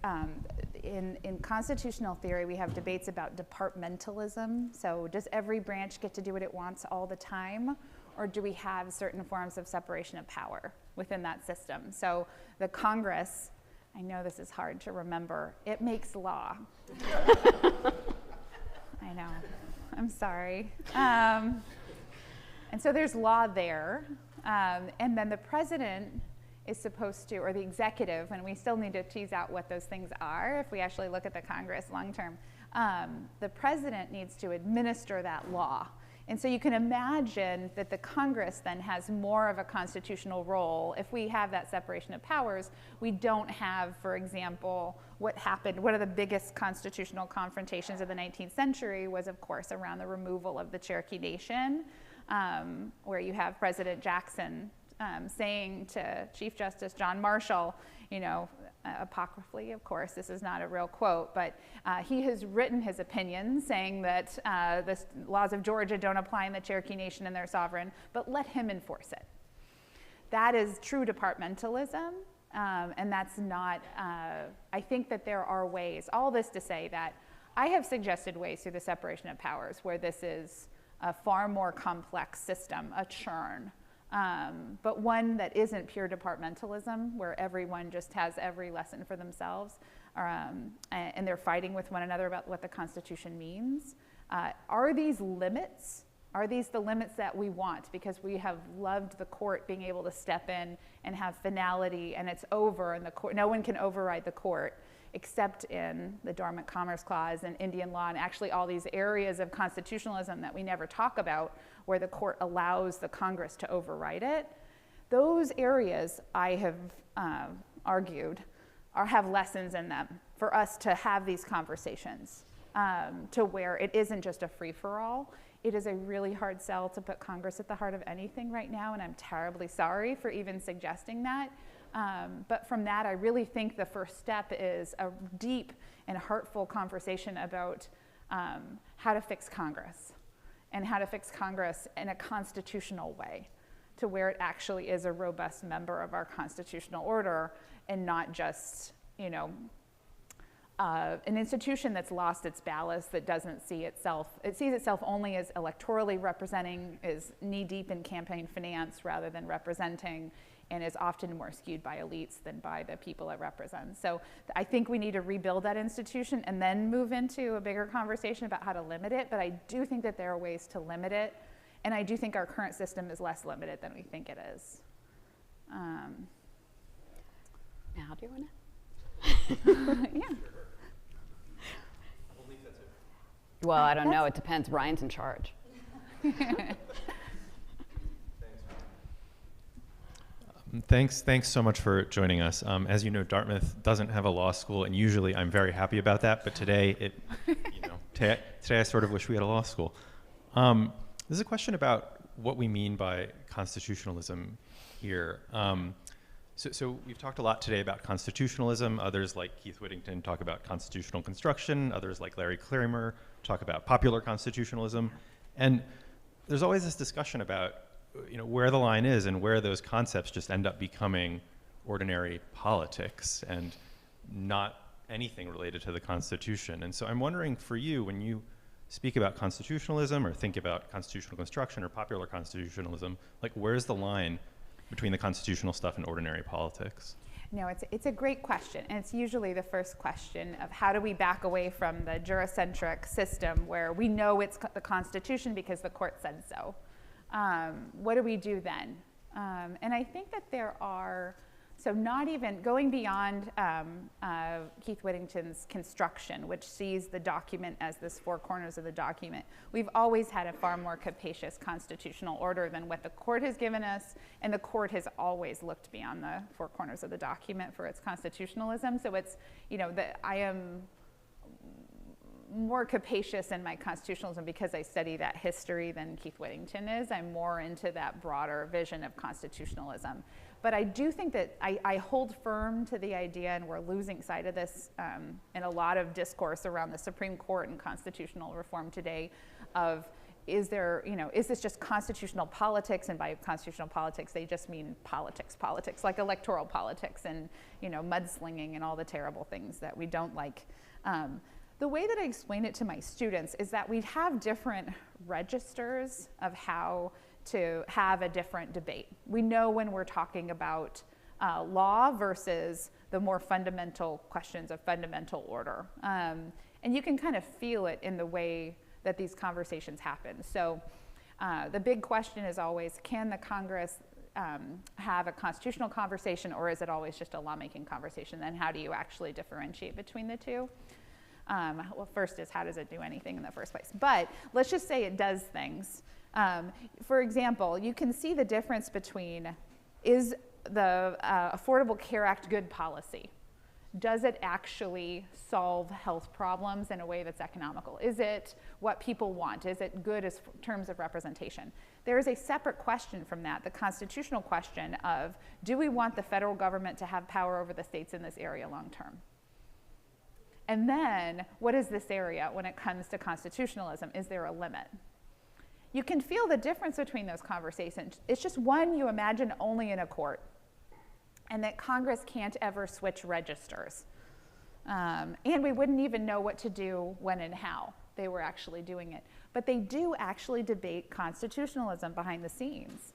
in constitutional theory, we have debates about departmentalism. So does every branch get to do what it wants all the time? Or do we have certain forms of separation of power within that system? So the Congress, I know this is hard to remember, it makes law. I know, I'm sorry. And so there's law there. And then the president is supposed to, or the executive, and we still need to tease out what those things are if we actually look at the Congress long term, The president needs to administer that law. And so you can imagine that the Congress then has more of a constitutional role. If we have that separation of powers, we don't have, for example, what happened, one of the biggest constitutional confrontations of the 19th century was, of course, around the removal of the Cherokee Nation, where you have President Jackson saying to Chief Justice John Marshall, you know, apocryphally, of course, this is not a real quote, but he has written his opinion saying that the laws of Georgia don't apply in the Cherokee Nation and they're sovereign, but let him enforce it. That is true departmentalism, and that's not, I think that there are ways, all this to say that I have suggested ways through the separation of powers where this is a far more complex system, a churn. But one that isn't pure departmentalism, where everyone just has every lesson for themselves, and they're fighting with one another about what the Constitution means. Are these limits? Are these the limits that we want? Because we have loved the court being able to step in and have finality, and it's over, and the court, no one can override the court, except in the Dormant Commerce Clause and Indian law, and actually all these areas of constitutionalism that we never talk about, where the court allows the Congress to override it. Those areas, I have argued, have lessons in them for us to have these conversations, to where it isn't just a free-for-all. It is a really hard sell to put Congress at the heart of anything right now, and I'm terribly sorry for even suggesting that. But from that, I really think the first step is a deep and heartful conversation about how to fix Congress, and how to fix Congress in a constitutional way, to where it actually is a robust member of our constitutional order, and not just, you know, an institution that's lost its ballast, that doesn't see itself, it sees itself only as electorally representing, is knee-deep in campaign finance rather than representing, and is often more skewed by elites than by the people it represents. So I think we need to rebuild that institution and then move into a bigger conversation about how to limit it, but I do think that there are ways to limit it, and I do think our current system is less limited than we think it is. Now, do you want to? Yeah. Well, I don't know. It depends. Ryan's in charge. Thanks so much for joining us. As you know, Dartmouth doesn't have a law school, and usually I'm very happy about that. But today, today I sort of wish we had a law school. This is a question about what we mean by constitutionalism here. So we've talked a lot today about constitutionalism. Others like Keith Whittington talk about constitutional construction. Others like Larry Kramer talk about popular constitutionalism. And there's always this discussion about where the line is and where those concepts just end up becoming ordinary politics and not anything related to the Constitution. And so I'm wondering for you, when you speak about constitutionalism or think about constitutional construction or popular constitutionalism, like where's the line between the constitutional stuff and ordinary politics? No, it's a great question, and it's usually the first question of how do we back away from the jurocentric system where we know it's the Constitution because the court said so. What do we do then? And I think that there are, so not even going beyond Keith Whittington's construction, which sees the document as this four corners of the document. We've always had a far more capacious constitutional order than what the court has given us, and the court has always looked beyond the four corners of the document for its constitutionalism. So it's, I am more capacious in my constitutionalism because I study that history than Keith Whittington is. I'm more into that broader vision of constitutionalism. But I do think that I hold firm to the idea, and we're losing sight of this in a lot of discourse around the Supreme Court and constitutional reform today, of is this just constitutional politics? And by constitutional politics, they just mean politics, like electoral politics and mudslinging and all the terrible things that we don't like. The way that I explain it to my students is that we have different registers of how to have a different debate. We know when we're talking about law versus the more fundamental questions of fundamental order. And you can kind of feel it in the way that these conversations happen. So the big question is always, can the Congress have a constitutional conversation, or is it always just a lawmaking conversation? Then how do you actually differentiate between the two? Well, first is, how does it do anything in the first place? But let's just say it does things. For example, you can see the difference between, is the Affordable Care Act good policy? Does it actually solve health problems in a way that's economical? Is it what people want? Is it good as terms of representation? There is a separate question from that, the constitutional question of, do we want the federal government to have power over the states in this area long term? And then, what is this area when it comes to constitutionalism? Is there a limit? You can feel the difference between those conversations. It's just one you imagine only in a court, and that Congress can't ever switch registers. And we wouldn't even know what to do when and how they were actually doing it. But they do actually debate constitutionalism behind the scenes.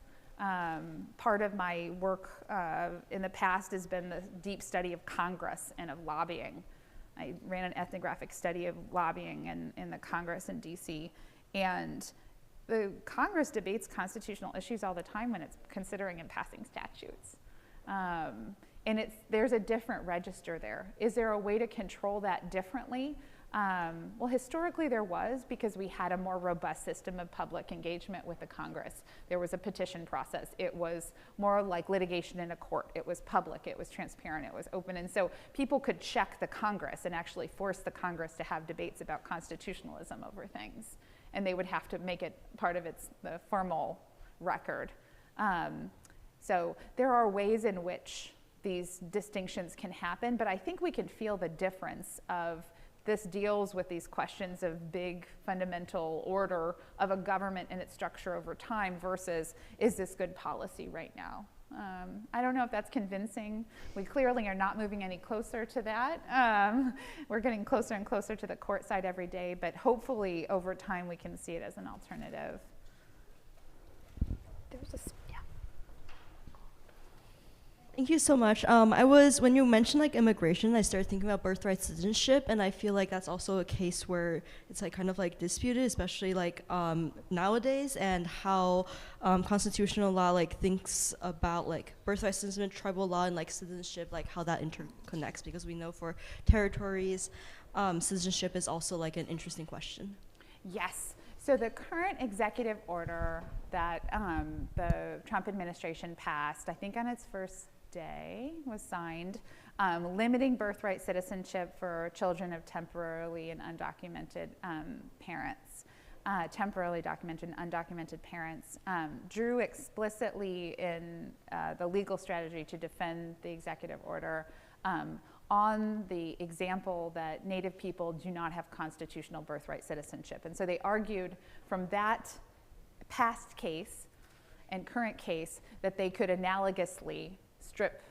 Part of my work in the past has been the deep study of Congress and of lobbying. I ran an ethnographic study of lobbying in the Congress in DC. And the Congress debates constitutional issues all the time when it's considering and passing statutes. And there's a different register there. Is there a way to control that differently? Well, historically there was, because we had a more robust system of public engagement with the Congress. There was a petition process. It was more like litigation in a court. It was public, it was transparent, it was open. And so people could check the Congress and actually force the Congress to have debates about constitutionalism over things. And they would have to make it part of the formal record. So there are ways in which these distinctions can happen, but I think we can feel the difference of this deals with these questions of big fundamental order of a government and its structure over time versus, is this good policy right now? I don't know if that's convincing. We clearly are not moving any closer to that. We're getting closer and closer to the court side every day, but hopefully over time we can see it as an alternative. Thank you so much. When you mentioned like immigration, I started thinking about birthright citizenship, and I feel like that's also a case where it's like kind of like disputed, especially like nowadays, and how constitutional law like thinks about like birthright citizenship, tribal law, and like citizenship, like how that interconnects, because we know for territories, citizenship is also like an interesting question. Yes. So the current executive order that the Trump administration passed, I think on its first day was signed, limiting birthright citizenship for children of temporarily and undocumented parents. Temporarily documented and undocumented parents, drew explicitly in the legal strategy to defend the executive order on the example that Native people do not have constitutional birthright citizenship. And so they argued from that past case and current case that they could analogously strip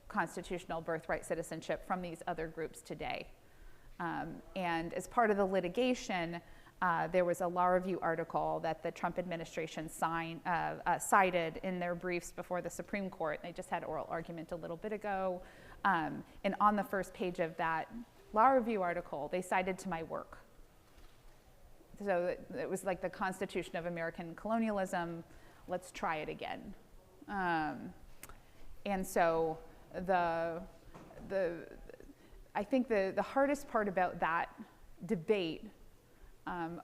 constitutional birthright citizenship from these other groups today. And as part of the litigation, there was a law review article that the Trump administration cited in their briefs before the Supreme Court. They just had oral argument a little bit ago. And on the first page of that law review article, they cited to my work. So it was like the Constitution of American Colonialism, let's try it again. And so I think the hardest part about that debate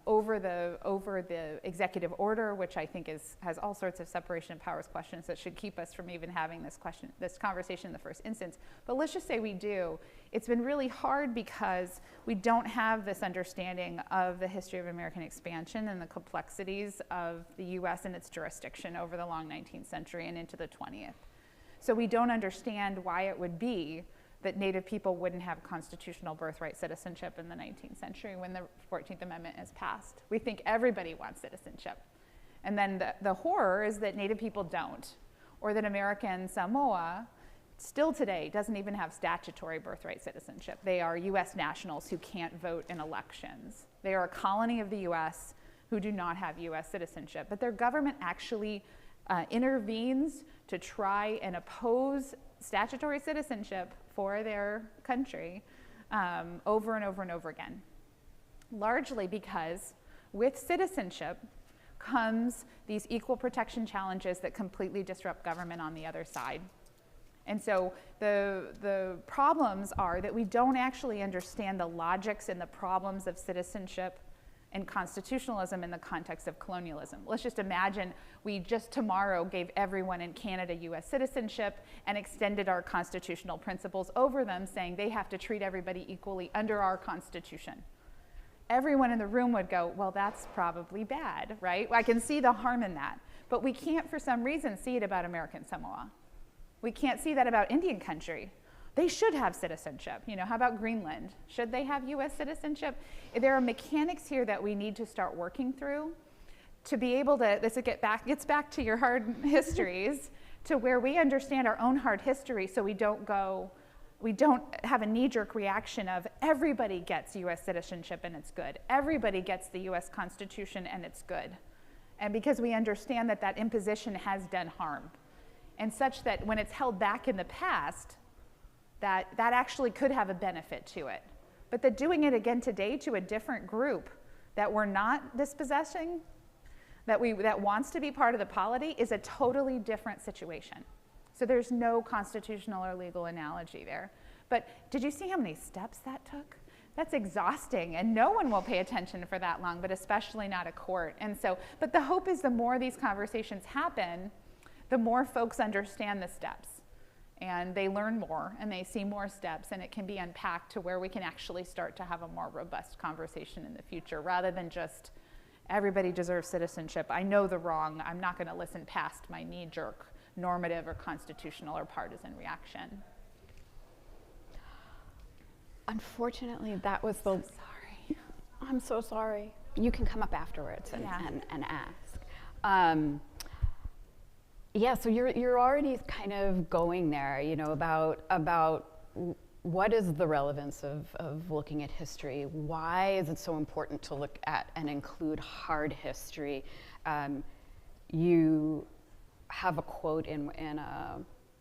over the executive order, which I think has all sorts of separation of powers questions that should keep us from even having this conversation in the first instance. But let's just say we do. It's been really hard because we don't have this understanding of the history of American expansion and the complexities of the US and its jurisdiction over the long 19th century and into the 20th. So we don't understand why it would be that Native people wouldn't have constitutional birthright citizenship in the 19th century when the 14th Amendment is passed. We think everybody wants citizenship. And then the horror is that Native people don't, or that American Samoa still today doesn't even have statutory birthright citizenship. They are US nationals who can't vote in elections. They are a colony of the US who do not have US citizenship, but their government actually intervenes to try and oppose statutory citizenship for their country over and over and over again. Largely because with citizenship comes these equal protection challenges that completely disrupt government on the other side. And so the problems are that we don't actually understand the logics and the problems of citizenship and constitutionalism in the context of colonialism. Let's just imagine we just tomorrow gave everyone in Canada US citizenship and extended our constitutional principles over them, saying they have to treat everybody equally under our Constitution. Everyone in the room would go, well, that's probably bad, right? I can see the harm in that. But we can't, for some reason, see it about American Samoa. We can't see that about Indian country. They should have citizenship. You know, how about Greenland? Should they have US citizenship? There are mechanics here that we need to start working through to be able to, this gets back to your hard histories, to where we understand our own hard history so we don't have a knee-jerk reaction of everybody gets US citizenship and it's good. Everybody gets the US Constitution and it's good. And because we understand that that imposition has done harm. And such that when it's held back in the past, that actually could have a benefit to it. But that doing it again today to a different group that we're not dispossessing, that wants to be part of the polity, is a totally different situation. So there's no constitutional or legal analogy there. But did you see how many steps that took? That's exhausting, and no one will pay attention for that long, but especially not a court. And so, but the hope is the more these conversations happen, the more folks understand the steps. And they learn more, and they see more steps, and it can be unpacked to where we can actually start to have a more robust conversation in the future, rather than just, everybody deserves citizenship. I know the wrong. I'm not going to listen past my knee-jerk normative or constitutional or partisan reaction. Unfortunately, that was the... Sorry. I'm so sorry. You can come up afterwards and ask. Yeah, so you're already kind of going there, you know, about what is the relevance of looking at history? Why is it so important to look at and include hard history? You have a quote in a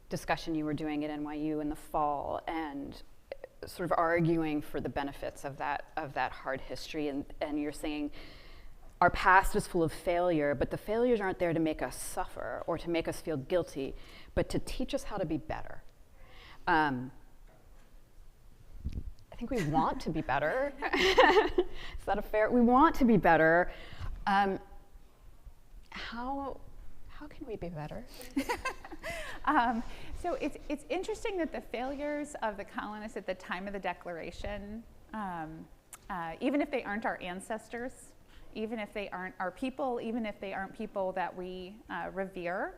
discussion you were doing at NYU in the fall, and sort of arguing for the benefits of that hard history, and you're saying, our past is full of failure, but the failures aren't there to make us suffer or to make us feel guilty, but to teach us how to be better. I think we want to be better. Is that a fair? We want to be better. How can we be better? So it's interesting that the failures of the colonists at the time of the Declaration, even if they aren't our ancestors, even if they aren't our people, even if they aren't people that we revere,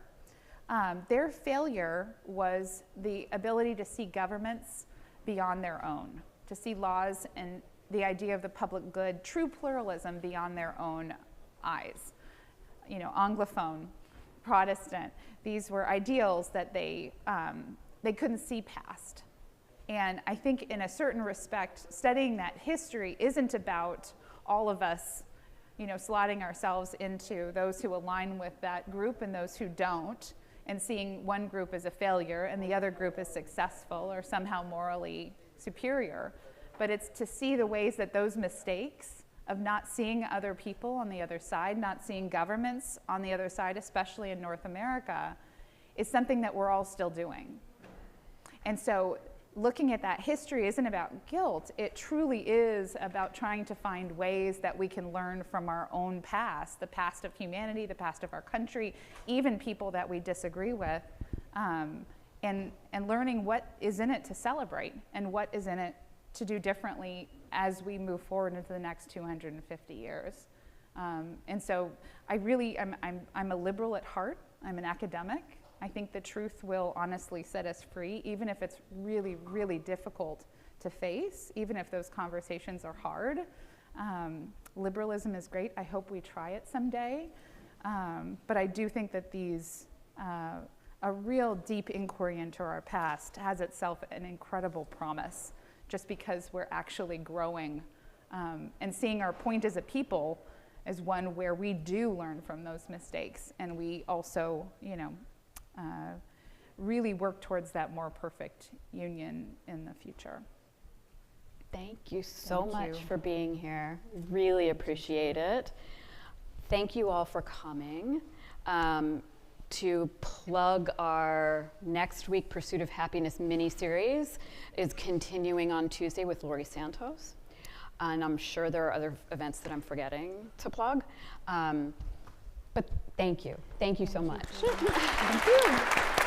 their failure was the ability to see governments beyond their own, to see laws and the idea of the public good, true pluralism beyond their own eyes. You know, Anglophone, Protestant, these were ideals that they couldn't see past. And I think in a certain respect, studying that history isn't about all of us, you know, slotting ourselves into those who align with that group and those who don't, and seeing one group as a failure and the other group as successful or somehow morally superior. But it's to see the ways that those mistakes of not seeing other people on the other side, not seeing governments on the other side, especially in North America, is something that we're all still doing. And so looking at that history isn't about guilt. It truly is about trying to find ways that we can learn from our own past, the past of humanity, the past of our country, even people that we disagree with, and learning what is in it to celebrate and what is in it to do differently as we move forward into the next 250 years. And so I'm a liberal at heart. I'm an academic. I think the truth will honestly set us free, even if it's really, really difficult to face, even if those conversations are hard. Liberalism is great. I hope we try it someday. But I do think that a real deep inquiry into our past has itself an incredible promise, just because we're actually growing and seeing our point as a people as one where we do learn from those mistakes, and we also, you know, really work towards that more perfect union in the future. Thank you so much for being here. Really appreciate it. Thank you all for coming. to plug our next week Pursuit of Happiness mini-series is continuing on Tuesday with Laurie Santos. And I'm sure there are other events that I'm forgetting to plug. But thank you. Thank you so much. Thank you.